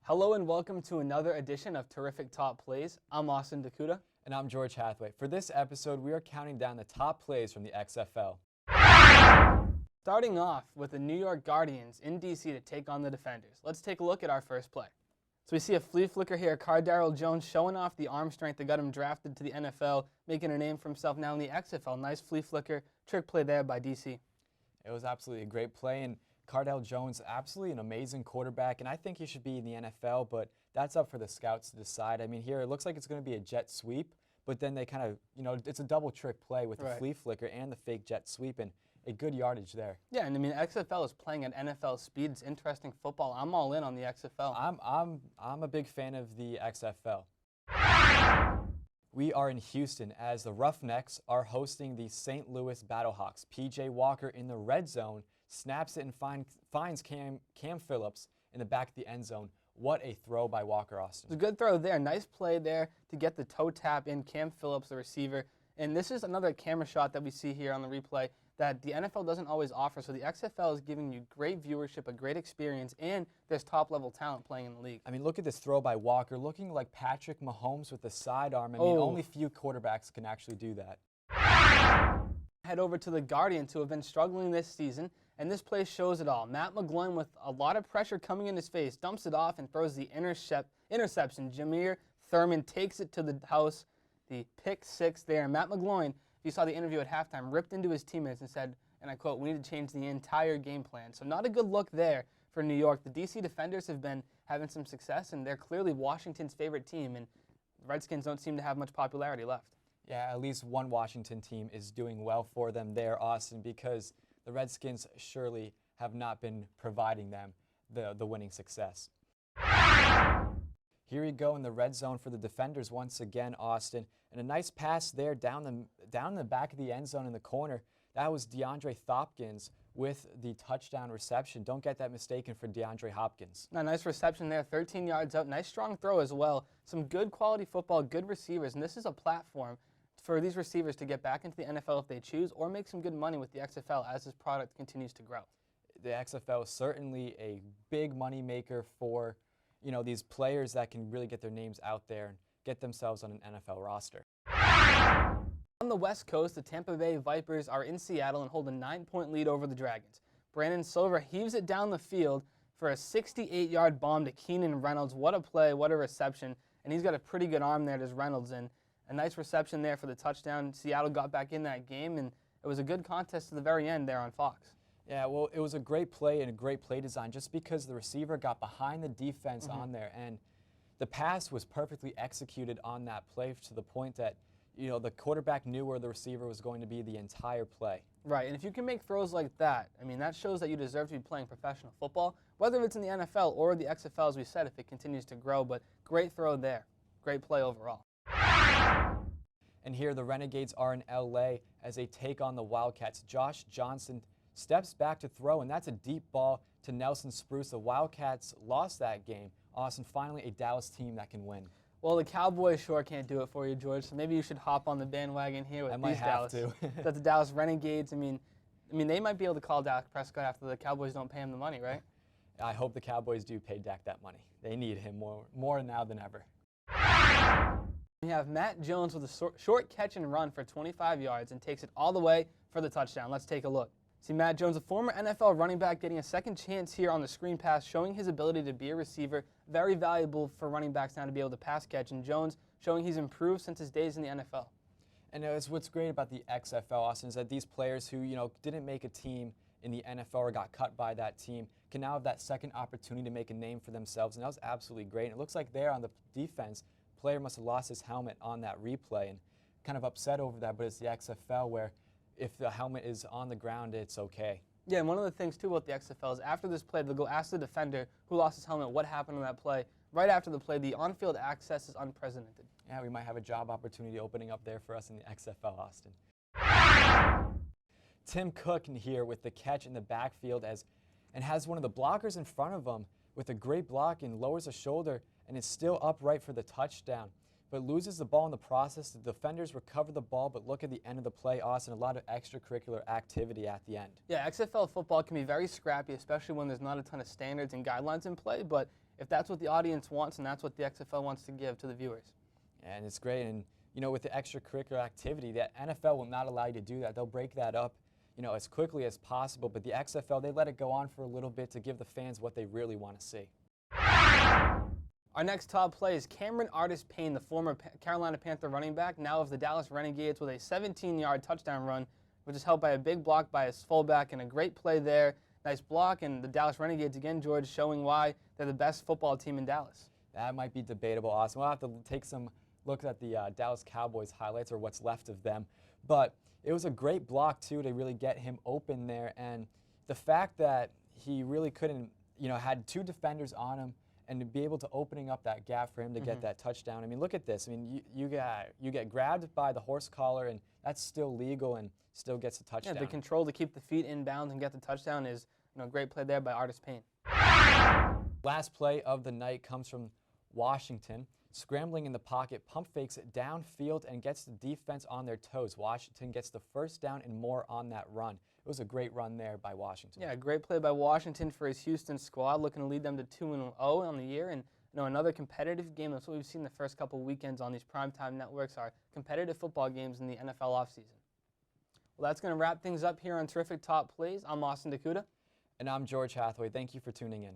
Hello and welcome to another edition of Terrific Top Plays. I'm Austin Dakuda. And I'm George Hathaway. For this episode, we are counting down the top plays from the XFL. Starting off with the New York Guardians in DC to take on the Defenders. Let's take a look at our first play. So we see a flea flicker here, Cardale Jones showing off the arm strength that got him drafted to the NFL, making a name for himself now in the XFL. Nice flea flicker, trick play there by DC. It was absolutely a great play, and Cardale Jones, absolutely an amazing quarterback, and I think he should be in the NFL, but that's up for the scouts to decide. I mean, here it looks like it's going to be a jet sweep, but then they kind of, it's a double trick play with the flea flicker and the fake jet sweep, and a good yardage there. Yeah, and I mean, XFL is playing at NFL speed. It's interesting football. I'm all in on the XFL. I'm a big fan of the XFL. We are in Houston as the Roughnecks are hosting the St. Louis Battlehawks. P.J. Walker in the red zone snaps it and finds Cam Phillips in the back of the end zone. What a throw by Walker, Austin. It's a good throw there. Nice play there to get the toe tap in. Cam Phillips, the receiver. And this is another camera shot that we see here on the replay that the NFL doesn't always offer. So the XFL is giving you great viewership, a great experience, and there's top-level talent playing in the league. I mean, look at this throw by Walker, looking like Patrick Mahomes with the sidearm. I mean, only few quarterbacks can actually do that. Head over to the Guardians, who have been struggling this season, and this play shows it all. Matt McGloin, with a lot of pressure coming in his face, dumps it off and throws the interception. Jameer Thurmond takes it to the house, the pick six there. Matt McGloin, if you saw the interview at halftime, ripped into his teammates and said, and I quote, "We need to change the entire game plan." So not a good look there for New York. The DC Defenders have been having some success, and they're clearly Washington's favorite team, and the Redskins don't seem to have much popularity left. Yeah, at least one Washington team is doing well for them there, Austin, because the Redskins surely have not been providing them the winning success. Here we go in the red zone for the Defenders once again, Austin. And a nice pass there down the back of the end zone in the corner. That was DeAndre Hopkins with the touchdown reception. Don't get that mistaken for DeAndre Hopkins. Nice reception there, 13 yards out. Nice strong throw as well. Some good quality football, good receivers. And this is a platform for these receivers to get back into the NFL if they choose, or make some good money with the XFL as this product continues to grow. The XFL is certainly a big money maker for these players that can really get their names out there and get themselves on an NFL roster. On the West Coast, the Tampa Bay Vipers are in Seattle and hold a 9-point lead over the Dragons. Brandon Silver heaves it down the field for a 68-yard bomb to Keenan Reynolds. What a play, what a reception. And he's got a pretty good arm there, does Reynolds. And a nice reception there for the touchdown. Seattle got back in that game, and it was a good contest to the very end there on Fox. Yeah, well, it was a great play and a great play design just because the receiver got behind the defense on there, and the pass was perfectly executed on that play to the point that, the quarterback knew where the receiver was going to be the entire play. Right, and if you can make throws like that, I mean, that shows that you deserve to be playing professional football, whether it's in the NFL or the XFL, as we said, if it continues to grow. But great throw there. Great play overall. And here the Renegades are in LA as they take on the Wildcats. Josh Johnson steps back to throw, and that's a deep ball to Nelson Spruce. The Wildcats lost that game. Austin, finally a Dallas team that can win. Well, the Cowboys sure can't do it for you, George, so maybe you should hop on the bandwagon here with these Dallas. I might have to. That's the Dallas Renegades. I mean, they might be able to call Dak Prescott after the Cowboys don't pay him the money, right? I hope the Cowboys do pay Dak that money. They need him more now than ever. We have Matt Jones with a short catch and run for 25 yards and takes it all the way for the touchdown. Let's take a look. See Matt Jones, a former NFL running back, getting a second chance here on the screen pass, showing his ability to be a receiver. Very valuable for running backs now to be able to pass catch. And Jones showing he's improved since his days in the NFL. And it's what's great about the XFL, Austin, is that these players who didn't make a team in the NFL or got cut by that team can now have that second opportunity to make a name for themselves. And that was absolutely great. And it looks like there on the defense, player must have lost his helmet on that replay and kind of upset over that, but it's the XFL where if the helmet is on the ground, it's okay. Yeah, and one of the things, too, about the XFL is after this play, they'll go ask the defender who lost his helmet what happened on that play. Right after the play, the on-field access is unprecedented. Yeah, we might have a job opportunity opening up there for us in the XFL, Austin. Tim Cook in here with the catch in the backfield and has one of the blockers in front of him with a great block and lowers a shoulder and is still upright for the touchdown, but loses the ball in the process. The defenders recover the ball, but look at the end of the play, Austin, a lot of extracurricular activity at the end. Yeah, XFL football can be very scrappy, especially when there's not a ton of standards and guidelines in play, but if that's what the audience wants and that's what the XFL wants to give to the viewers. And it's great. And, you know, with the extracurricular activity, the NFL will not allow you to do that. They'll break that up, you know, as quickly as possible. But the XFL, they let it go on for a little bit to give the fans what they really want to see. Our next top play is Cameron Artis-Payne, the former Carolina Panther running back, now of the Dallas Renegades, with a 17-yard touchdown run, which is helped by a big block by his fullback and a great play there. Nice block, and the Dallas Renegades, again, George, showing why they're the best football team in Dallas. That might be debatable, Austin. We'll have to take some looks at the Dallas Cowboys highlights, or what's left of them. But it was a great block, too, to really get him open there. And the fact that he really couldn't, you know, had two defenders on him, and to be able to opening up that gap for him to get that touchdown. I mean, look at this. I mean, you get grabbed by the horse collar, and that's still legal, and still gets a touchdown. Yeah, the control to keep the feet in bounds and get the touchdown is, you know, great play there by Artis-Payne. Last play of the night comes from Washington. Scrambling in the pocket, pump fakes it downfield and gets the defense on their toes. Washington gets the first down and more on that run. It was a great run there by Washington. Yeah, great play by Washington for his Houston squad, looking to lead them to 2-0 on the year. And, you know, another competitive game. That's what we've seen the first couple weekends on these primetime networks, are competitive football games in the NFL offseason. Well, that's going to wrap things up here on Terrific Top Plays. I'm Austin Dakuda. And I'm George Hathaway. Thank you for tuning in.